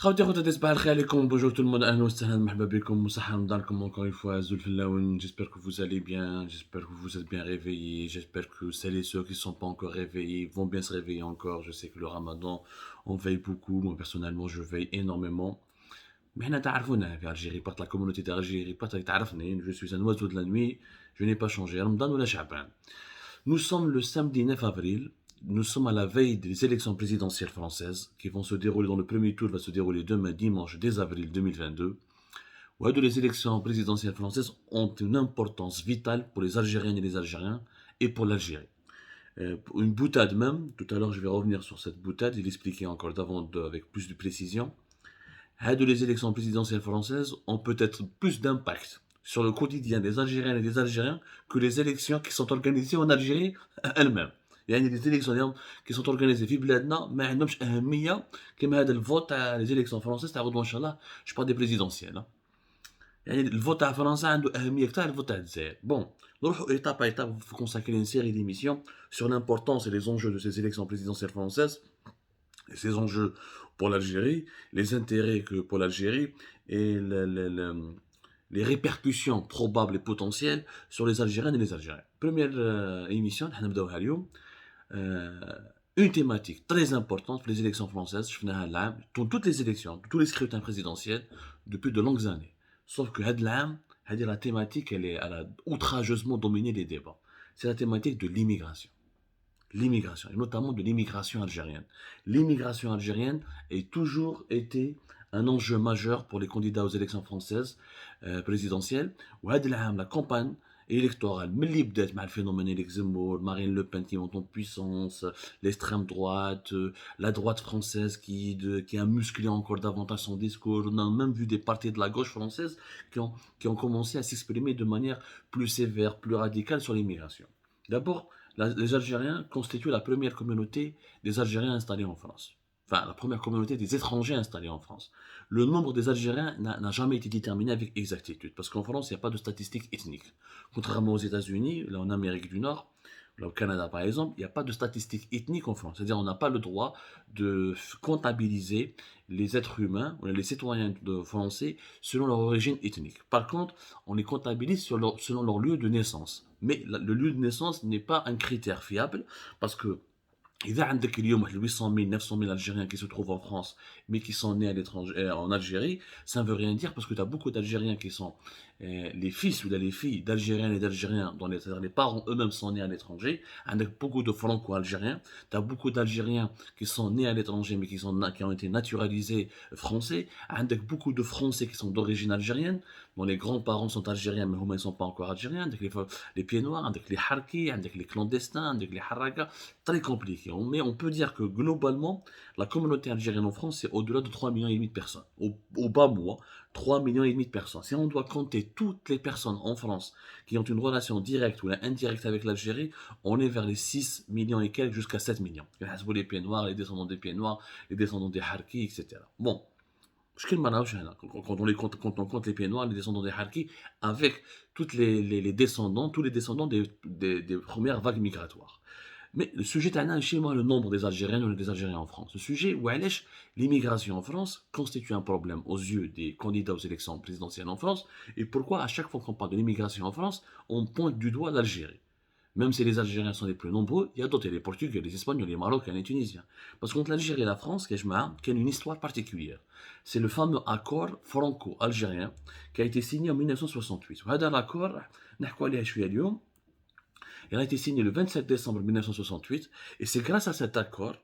خوتي تصبح الخير عليكم. Bonjour tout le monde, أهلا وسهلا, مرحبا بكم وصحة وداركم encore une fois. Zul Fillaoun, j'espère que vous allez bien, j'espère que vous êtes bien réveillés, j'espère que celles et ceux qui ne sont pas encore réveillés vont bien se réveiller encore. Je sais que le ramadan, on veille beaucoup, moi personnellement je veille énormément. Mais حنا تعرفونا في Algérie, part la communauté d'Algérie, part تعرفني, je suis un oiseau de la nuit, je n'ai pas changé. Ramadan ou la Chaban. Nous sommes le samedi 9 avril. Nous sommes à la veille des élections présidentielles françaises qui vont se dérouler, dans le premier tour va se dérouler demain dimanche 10 avril 2022. Ouais, les élections présidentielles françaises ont une importance vitale pour les Algériennes et les Algériens et pour l'Algérie. Une boutade même, tout à l'heure je vais revenir sur cette boutade et l'expliquer encore davantage avec plus de précision. Les élections présidentielles françaises ont peut-être plus d'impact sur le quotidien des Algériennes et des Algériens que les élections qui sont organisées en Algérie elles-mêmes. يعني les élections اليوم qui sont organisées في بلادنا ما عندهمش أهمية كما هذا الفوت تاع les élections françaises تعرضوا إن شاء الله je parle des présidentielles. يعني الفوت تاع فرنسا عنده أهمية كتار الفوت تاع الجزائر. Bon, نروحوا étape à étape, faut consacrer une série d'émissions sur l'importance et les enjeux de ces élections présidentielles françaises, et ces enjeux pour l'Algérie, les intérêts que pour l'Algérie et les répercussions probables et potentielles sur les Algériennes et les Algériens. Première émission, نبداوها اليوم. Une thématique très importante pour les élections françaises, dans toutes les élections, tous les scrutins présidentiels depuis de longues années. Sauf que la thématique, elle a outrageusement dominé les débats. C'est la thématique de l'immigration. L'immigration, et notamment de l'immigration algérienne. L'immigration algérienne a toujours été un enjeu majeur pour les candidats aux élections françaises présidentielles. La campagne électorale, le phénomène Éric Zemmour, Marine Le Pen qui monte en puissance, l'extrême droite, la droite française qui a musclé encore davantage son discours. On a même vu des partis de la gauche française qui ont commencé à s'exprimer de manière plus sévère, plus radicale sur l'immigration. D'abord, les Algériens constituent la première communauté des Algériens installés en France. Enfin, la première communauté des étrangers installés en France. Le nombre des Algériens n'a jamais été déterminé avec exactitude, parce qu'en France, il n'y a pas de statistiques ethniques. Contrairement aux États-Unis, là en Amérique du Nord, là au Canada par exemple, il n'y a pas de statistiques ethniques en France. C'est-à-dire on n'a pas le droit de comptabiliser les êtres humains, les citoyens français, selon leur origine ethnique. Par contre, on les comptabilise selon leur lieu de naissance. Mais le lieu de naissance n'est pas un critère fiable, parce que إذا عندك اليوم 800 000 900 000 Algériens qui se trouvent en France mais qui sont nés à l'étranger, en Algérie, ça ne veut rien dire, parce que tu as beaucoup d'Algériens qui sont les fils ou les filles d'Algériens et d'Algériens, dont les parents eux-mêmes sont nés à l'étranger. Avec beaucoup de franco-algériens, tu as beaucoup d'Algériens qui sont nés à l'étranger mais qui ont été naturalisés français. Avec beaucoup de Français qui sont d'origine algérienne, dont les grands-parents sont algériens mais ils ne sont pas encore algériens. Avec les pieds noirs, avec les harkis, avec les clandestins, avec les harakas, très compliqué. Mais on peut dire que globalement, la communauté algérienne en France, c'est au-delà de 3,5 millions de personnes. Au bas mot, 3,5 millions de personnes. Si on doit compter toutes les personnes en France qui ont une relation directe ou indirecte avec l'Algérie, on est vers les 6 millions et quelques jusqu'à 7 millions. Les pieds noirs, les descendants des pieds noirs, les descendants des harkis, etc. Bon. Quand on compte les pieds noirs, les descendants des harkis, avec tous les descendants des premières vagues migratoires. Mais le sujet تاعنا chez moi, le nombre des Algériennes ou des Algériens en France. Le sujet où l'immigration en France constitue un problème aux yeux des candidats aux élections présidentielles en France, et pourquoi à chaque fois qu'on parle de l'immigration en France, on pointe du doigt l'Algérie. Même si les Algériens sont les plus nombreux, il y a d'autres, les Portugais, les Espagnols, les Marocains, les Tunisiens. Parce qu'entre l'Algérie et la France, il y a une histoire particulière. C'est le fameux accord franco-algérien qui a été signé en 1968. وهذا l'accord, نحكوا عليه شوية اليوم. Il a été signé le 27 décembre 1968, et c'est grâce à cet accord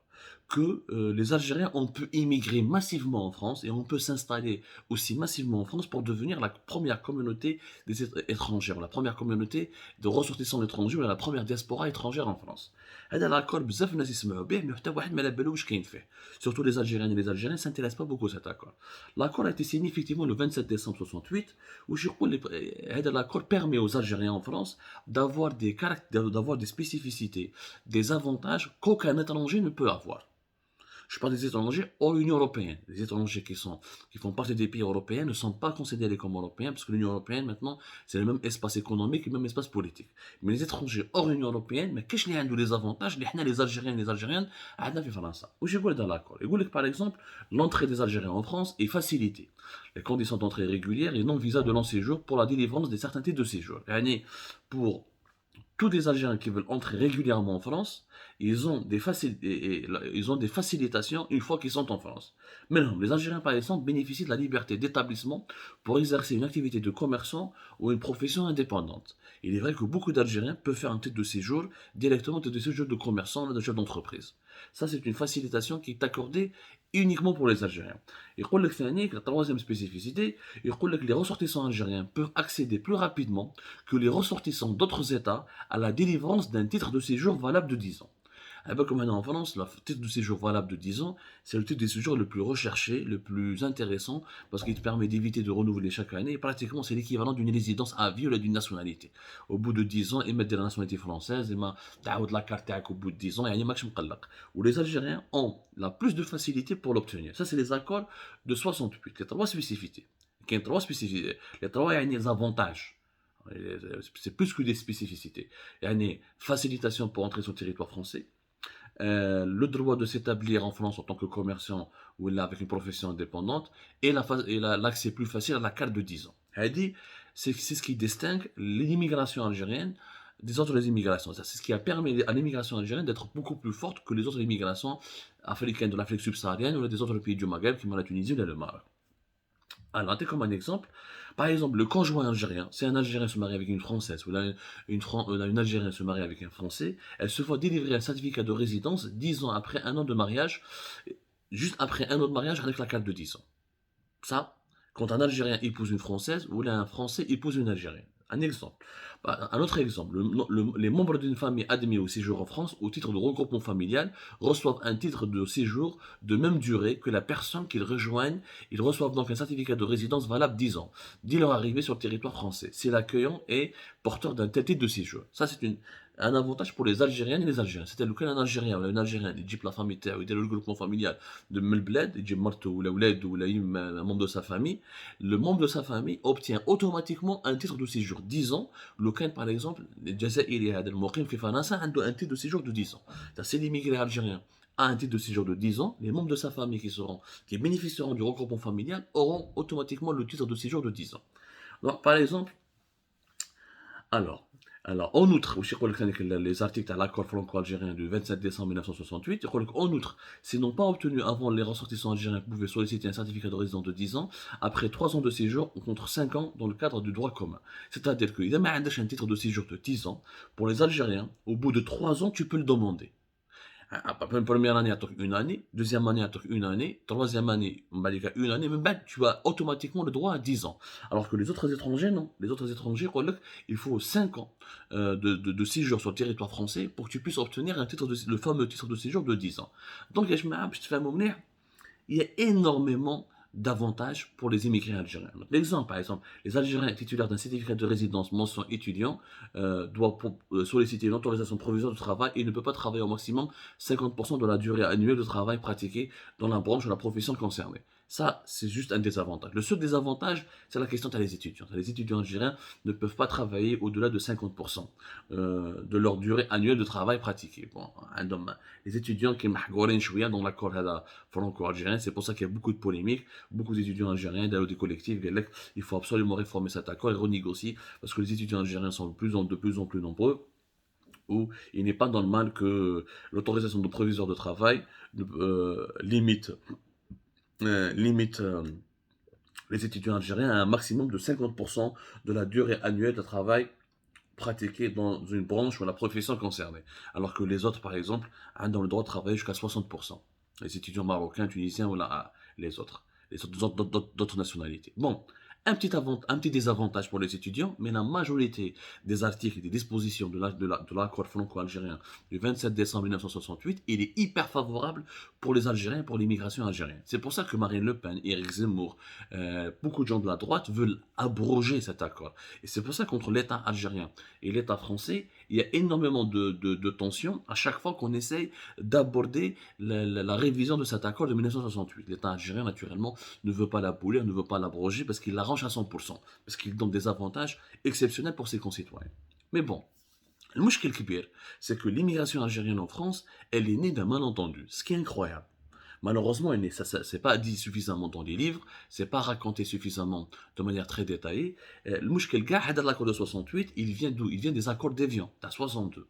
que les Algériens ont pu immigrer massivement en France, et on peut s'installer aussi massivement en France pour devenir la première communauté des étrangers, la première communauté de ressortissants étrangers, ou la première diaspora étrangère en France. هذا l'accord بزاف الناس يسمعوا به mais حتى واحد ما على بالو واش كاين فيه. Surtout les Algériennes et les Algériens ne s'intéressent pas beaucoup à cet accord. L'accord a été signé effectivement le 27 décembre 68, où هذا l'accord permet aux Algériens en France d'avoir des spécificités, des avantages qu'aucun étranger ne peut avoir. Je parle des étrangers hors Union européenne. Les étrangers qui font partie des pays européens ne sont pas considérés comme européens parce que l'Union européenne, maintenant, c'est le même espace économique et le même espace politique. Mais les étrangers hors Union européenne, mais qu'est-ce qu'ils ont les avantages, les Algériens et les Algériennes, à la France. Où je vois dans l'accord. Et vous par exemple, l'entrée des Algériens en France est facilitée. Les conditions d'entrée régulières et non visa de long séjour pour la délivrance des certains titres de séjour. Pour tous les Algériens qui veulent entrer régulièrement en France, ils ont des facilitations une fois qu'ils sont en France. Mais non, les Algériens, par exemple, bénéficient de la liberté d'établissement pour exercer une activité de commerçant ou une profession indépendante. Il est vrai que beaucoup d'Algériens peuvent faire un titre de séjour directement un titre de séjour de commerçant ou de chef d'entreprise. Ça, c'est une facilitation qui est accordée uniquement pour les Algériens. Et la troisième spécificité, les ressortissants algériens peuvent accéder plus rapidement que les ressortissants d'autres États à la délivrance d'un titre de séjour valable de 10 ans. Un peu comme maintenant en France, le titre de séjour valable de 10 ans, c'est le titre de séjour le plus recherché, le plus intéressant, parce qu'il te permet d'éviter de renouveler chaque année. Et pratiquement, c'est l'équivalent d'une résidence à vie ou d'une nationalité. Au bout de 10 ans, ils mettent de la nationalité française, et la carte au bout de 10 ans, et où les Algériens ont la plus de facilité pour l'obtenir. Ça, c'est les accords de 68. Les trois spécificités. Les trois avantages. C'est plus que des spécificités. Il y a une facilitation pour entrer sur le territoire français, le droit de s'établir en France en tant que commerçant ou là avec une profession indépendante et l'accès plus facile à la carte de 10 ans. C'est ce qui distingue l'immigration algérienne des autres immigrations. C'est ce qui a permis à l'immigration algérienne d'être beaucoup plus forte que les autres immigrations africaines de l'Afrique subsaharienne ou des autres pays du Maghreb comme la Tunisie ou le Maroc. Alors, comme un exemple, par exemple, le conjoint algérien, si un Algérien se marie avec une Française ou une Algérienne se marie avec un Français, elle se voit délivrer un certificat de résidence 10 ans après un an de mariage, juste après un an de mariage avec la carte de 10 ans. Ça, quand un Algérien épouse une Française ou un Français épouse une Algérienne. Un exemple. Un autre exemple, les membres d'une famille admis au séjour en France au titre de regroupement familial reçoivent un titre de séjour de même durée que la personne qu'ils rejoignent. Ils reçoivent donc un certificat de résidence valable 10 ans, dès leur arrivée sur le territoire français, si l'accueillant est porteur d'un tel titre de séjour. Ça, c'est un avantage pour les Algériennes et les Algériens. C'était le cas d'un Algérien ou une Algérienne, il dit la famille, il dit le regroupement familial de Melbled, il dit Marto ou Laouled ou un membre de sa famille. Le membre de sa famille obtient automatiquement un titre de séjour 10 ans. Le cas, par exemple, le Jazairi, un titre de séjour de 10 ans. C'est l'immigré algérien a un titre de séjour de 10 ans, les membres de sa famille qui bénéficieront du regroupement familial auront automatiquement le titre de séjour de 10 ans. Donc, par exemple, alors, en outre, les articles de l'accord franco-algérien du 27 décembre 1968, en outre, s'ils n'ont pas obtenu avant, les ressortissants algériens pouvaient solliciter un certificat de résidence de 10 ans après 3 ans de séjour contre 5 ans dans le cadre du droit commun. C'est-à-dire qu'il y a un titre de séjour de 10 ans, pour les Algériens, au bout de 3 ans, tu peux le demander. Première année, une année, deuxième année, une année, troisième année, une année, mais tu as automatiquement le droit à 10 ans. Alors que les autres étrangers, non. Les autres étrangers, il faut 5 ans de séjour sur le territoire français pour que tu puisses obtenir le fameux titre de séjour de 10 ans. Donc, il y a énormément d'avantages pour les immigrés algériens. L'exemple, par exemple, les Algériens titulaires d'un certificat de résidence mention étudiant doivent solliciter une autorisation provisoire de travail et ne peut pas travailler au maximum 50% de la durée annuelle de travail pratiquée dans la branche ou la profession concernée. Ça, c'est juste un désavantage. Le seul désavantage, c'est la question des étudiants. Les étudiants algériens ne peuvent pas travailler au-delà de 50% de leur durée annuelle de travail pratiquée. Bon, les étudiants qui sont dans l'accord franco-algérien, c'est pour ça qu'il y a beaucoup de polémiques. Beaucoup d'étudiants algériens, des collectifs, il faut absolument réformer cet accord et renégocier parce que les étudiants algériens sont de plus en plus nombreux. Où il n'est pas normal que l'autorisation de provisoire de travail limite les étudiants algériens à un maximum de 50% de la durée annuelle de travail pratiquée dans une branche ou la profession concernée. Alors que les autres, par exemple, ont le droit de travailler jusqu'à 60%. Les étudiants marocains, tunisiens ou les autres. D'autres nationalités. Bon, un petit désavantage pour les étudiants, mais la majorité des articles et des dispositions de l'accord franco-algérien du 27 décembre 1968, il est hyper favorable pour les Algériens, pour l'immigration algérienne. C'est pour ça que Marine Le Pen, Éric Zemmour, beaucoup de gens de la droite veulent abroger cet accord. Et c'est pour ça qu'entre l'État algérien et l'État français, il y a énormément de tensions à chaque fois qu'on essaye d'aborder la révision de cet accord de 1968. L'État algérien, naturellement, ne veut pas l'abolir, ne veut pas l'abroger parce qu'il l'arrange à 100%, parce qu'il donne des avantages exceptionnels pour ses concitoyens. Mais bon, le mouchkil kbir, c'est que l'immigration algérienne en France, elle est née d'un malentendu, ce qui est incroyable. Malheureusement, ça c'est pas dit suffisamment dans les livres, c'est pas raconté suffisamment de manière très détaillée. Le mouchkil gars, l'accord de 68, il vient d'où? Il vient des accords d'Évian, de 62.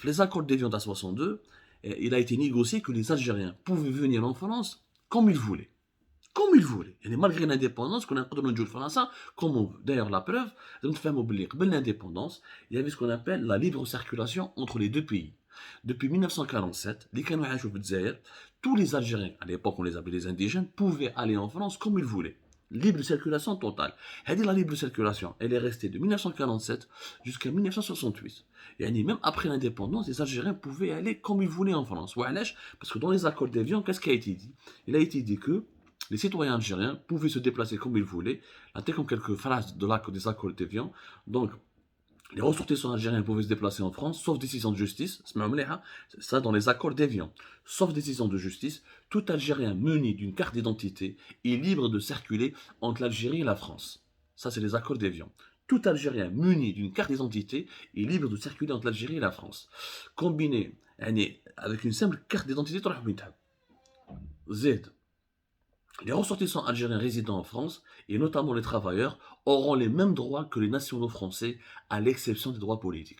Les accords d'Évian de 62, il a été négocié que les Algériens pouvaient venir en France comme ils voulaient. Comme ils voulaient. Et malgré l'indépendance, qu'on a نقدروا نجوا لفرنسا comme on veut. D'ailleurs, la preuve, لازم تفهموا باللي قبل l'indépendance, il y avait ce qu'on appelle la libre circulation entre les deux pays. Depuis 1947, les كانوا يعيشوا في الجزائر, tous les Algériens, à l'époque on les appelait les indigènes, pouvaient aller en France comme ils voulaient. Libre circulation totale. Elle dit la libre circulation, elle est restée de 1947 jusqu'à 1968. Et même après l'indépendance, les Algériens pouvaient aller comme ils voulaient en France. Parce que dans les accords d'Évian, qu'est-ce qui a été dit? Il a été dit que les citoyens algériens pouvaient se déplacer comme ils voulaient, comme quelques phrases des accords d'Évian. Donc, les ressortissants algériens pouvaient se déplacer en France, sauf décision de justice, ça dans les accords d'Évian. Sauf décision de justice, tout Algérien muni d'une carte d'identité est libre de circuler entre l'Algérie et la France. Ça, c'est les accords d'Évian. Tout Algérien muni d'une carte d'identité est libre de circuler entre l'Algérie et la France. Combiné avec une simple carte d'identité, Z. Les ressortissants algériens résidant en France, et notamment les travailleurs, auront les mêmes droits que les nationaux français, à l'exception des droits politiques.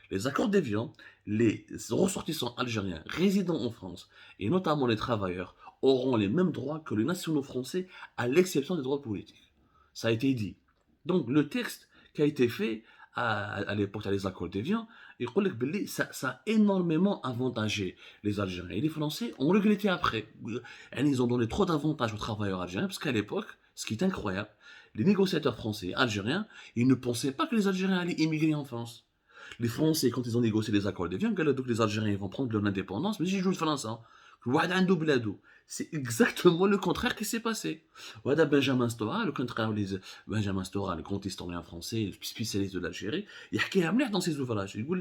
Les accords d'Évian, les ressortissants algériens résidant en France, et notamment les travailleurs, auront les mêmes droits que les nationaux français, à l'exception des droits politiques. Ça a été dit. Donc le texte qui a été fait à l'époque, à les accords d'Évian, ça a énormément avantagé les Algériens. Et les Français ont regretté après. Ils ont donné trop d'avantages aux travailleurs algériens, parce qu'à l'époque, ce qui est incroyable, les négociateurs français et algériens, ils ne pensaient pas que les Algériens allaient immigrer en France. Les Français, quand ils ont négocié les accords d'Évian, donc les Algériens vont prendre leur indépendance, mais ils jouent le français. C'est exactement le contraire qui s'est passé. Voilà Benjamin Stora, Benjamin Stora, le grand historien français, spécialiste de l'Algérie, il y a dans ses ouvrages. Il dit que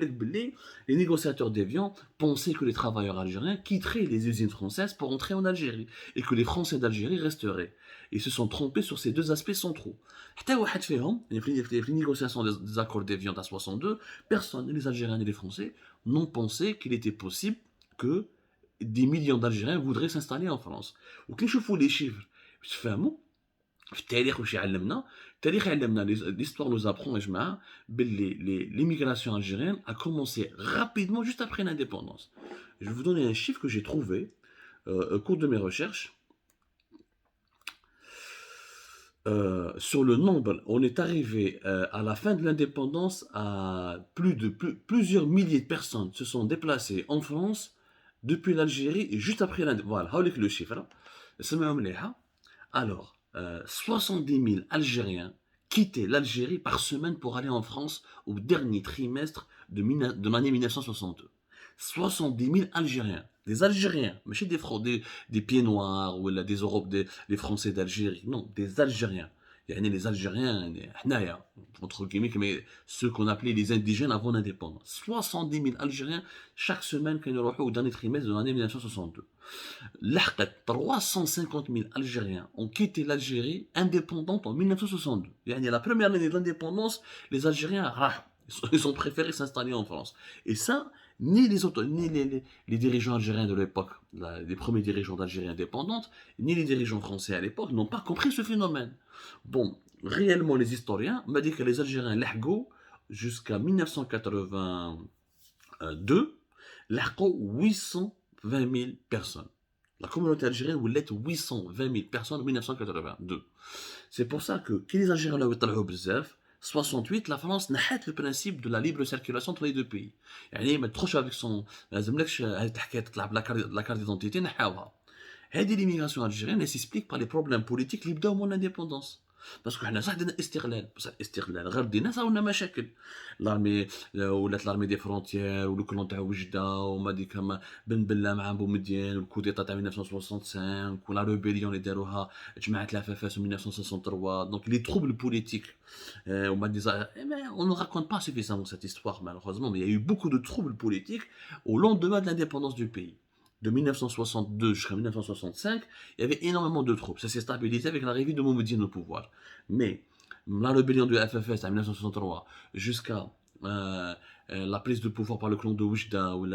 les négociateurs d'Évian pensaient que les travailleurs algériens quitteraient les usines françaises pour entrer en Algérie et que les Français d'Algérie resteraient. Ils se sont trompés sur ces deux aspects centraux. Les négociations des accords d'Évian de 62, personne, ni les Algériens ni les Français, n'ont pensé qu'il était possible que des millions d'Algériens voudraient s'installer en France. وكي نشوفوا les chiffres تفهموا في التاريخ واش يعلمنا التاريخ يعلمنا l'histoire nous apprend يا جماعه باللي l'immigration algérienne a commencé rapidement juste après l'indépendance. Je vais vous donner un chiffre que j'ai trouvé au cours de mes recherches. Sur le nombre, on est arrivé à la fin de l'indépendance à plusieurs milliers de personnes se sont déplacées en France depuis l'Algérie et juste après l'indépendance. Voilà, le chiffre. Alors, 70 000 Algériens quittaient l'Algérie par semaine pour aller en France au dernier trimestre de l'année 1962. 70 000 Algériens. Des Algériens, mais chez des pieds noirs ou des Europes, des Français d'Algérie. Non, des Algériens. Il y a les Algériens, entre guillemets, mais ceux qu'on appelait les indigènes avant l'indépendance. 70 000 Algériens chaque semaine qui ont au dernier trimestre de l'année 1962. 350 000 Algériens ont quitté l'Algérie indépendante en 1962. La première année de l'indépendance, les Algériens, ils ont préféré s'installer en France. Et ça, ni les dirigeants algériens de l'époque, les premiers dirigeants d'Algérie indépendante, ni les dirigeants français à l'époque n'ont pas compris ce phénomène. Bon, réellement, les historiens m'ont dit que les Algériens l'ahgo jusqu'à 1982, l'ahgo 820 000 personnes. La communauté algérienne voulait 820 000 personnes en 1982. C'est pour ça que, quand les Algériens l'ont eu 68, la France n'a pas le principe de la libre circulation entre les deux pays. يعني ما تدخلش avec son لازملكش هاد الحكايه تطلع la carte d'identité نحاوها. هذه l'immigration algérienne elle s'explique par les problèmes politiques اللي بداو من l'indépendance. باسكو حنا صح عندنا استغلال، بصح الاستغلال غير دينا صاوبنا مشاكل. لارمي ولات لارمي دي فرونتيير ولو كلون تاع وجدة وما ديك بن بلة مع بومدين والكوديتا تاع 1965 ولا روبيليون اللي داروها جماعة العفافاس من 1963. دونك لي troubles politiques on m'a dit on ne raconte pas suffisamment cette histoire malheureusement, mais il y a eu beaucoup de troubles politiques au lendemain de l'indépendance du pays. De 1962 jusqu'à 1965, il y avait énormément de troubles. Ça s'est stabilisé avec l'arrivée de Moumedine au pouvoir. Mais la rébellion du FFS en 1963 jusqu'à la prise de pouvoir par le clan de Oujda, ou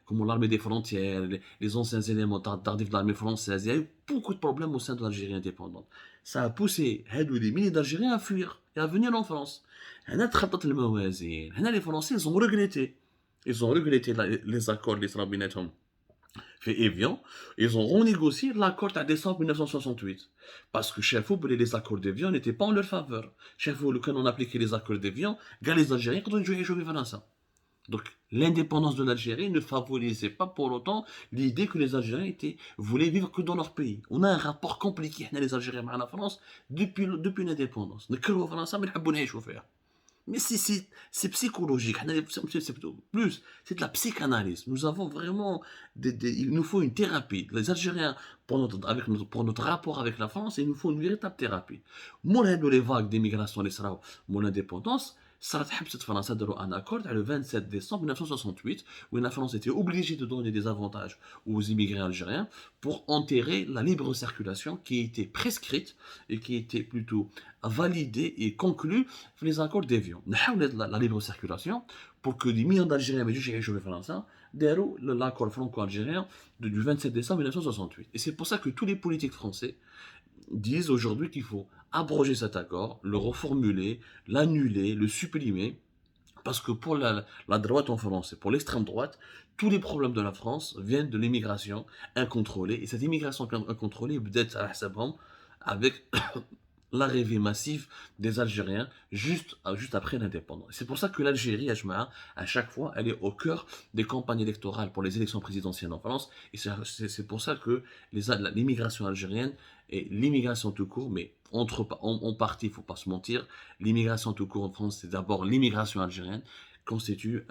comme l'armée des frontières, les anciens éléments tardifs de l'armée française, il y a eu beaucoup de problèmes au sein de l'Algérie indépendante. Ça a poussé les milliers d'Algériens à fuir et à venir en France. Les Français, ils ont regretté. Ils ont regretté les accords d'Israël fait Evian, ils ont renégocié l'accord de décembre 1968. Parce que chez vous, les accords d'Evian n'étaient pas en leur faveur. Chez vous, quand on appliquait les accords d'Evian, les Algériens, quand on jouait ça. Donc, l'indépendance de l'Algérie ne favorisait pas pour autant l'idée que les Algériens voulaient vivre que dans leur pays. On a un rapport compliqué, les Algériens, avec la France, depuis l'indépendance. Mais c'est psychologique, plus, c'est de la psychanalyse. Nous avons vraiment, il nous faut une thérapie. Les Algériens, pour notre rapport avec la France, il nous faut une véritable thérapie. Moi, les vagues d'immigration, mon indépendance, ça a donné un accord le 27 décembre 1968, où la France était obligée de donner des avantages aux immigrés algériens pour enterrer la libre circulation qui était prescrite et qui était plutôt validée et conclue dans les accords d'Évian. La libre circulation pour que des millions d'Algériens déroulent l'accord franco-algérien du 27 décembre 1968. Et c'est pour ça que tous les politiques français disent aujourd'hui qu'il faut abroger cet accord, le reformuler, l'annuler, le supprimer, parce que pour la droite en France et pour l'extrême droite, tous les problèmes de la France viennent de l'immigration incontrôlée, et cette immigration incontrôlée peut-être avec l'arrivée massive des Algériens juste après l'indépendance. C'est pour ça que l'Algérie, à chaque fois, elle est au cœur des campagnes électorales pour les élections présidentielles en France, et c'est pour ça que l'immigration algérienne et l'immigration tout court, mais en partie, il ne faut pas se mentir, l'immigration tout court en France, c'est d'abord l'immigration algérienne, constitue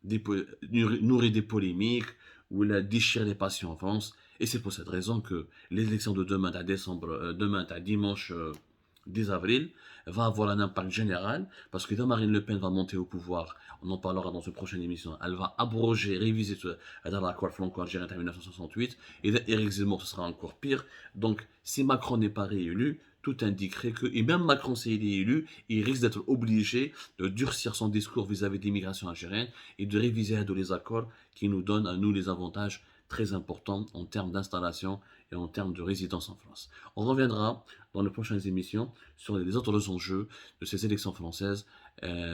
nourrit des polémiques, où elle déchire les passions en France. Et c'est pour cette raison que l'élection de demain, dimanche 10 avril, va avoir un impact général, parce que quand Marine Le Pen va monter au pouvoir, on en parlera dans une prochaine émission, elle va abroger, réviser l'accord franco-algérien de 1968, et Éric Zemmour, ce sera encore pire. Donc, si Macron n'est pas réélu, tout indiquerait que, et même Macron s'il est élu, il risque d'être obligé de durcir son discours vis-à-vis de l'immigration algérienne et de réviser les accords qui nous donnent à nous les avantages très importants en termes d'installation et en termes de résidence en France. On reviendra dans les prochaines émissions sur les autres enjeux de ces élections françaises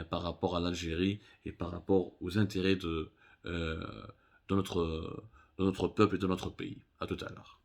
par rapport à l'Algérie et par rapport aux intérêts de notre peuple et de notre pays. À tout à l'heure.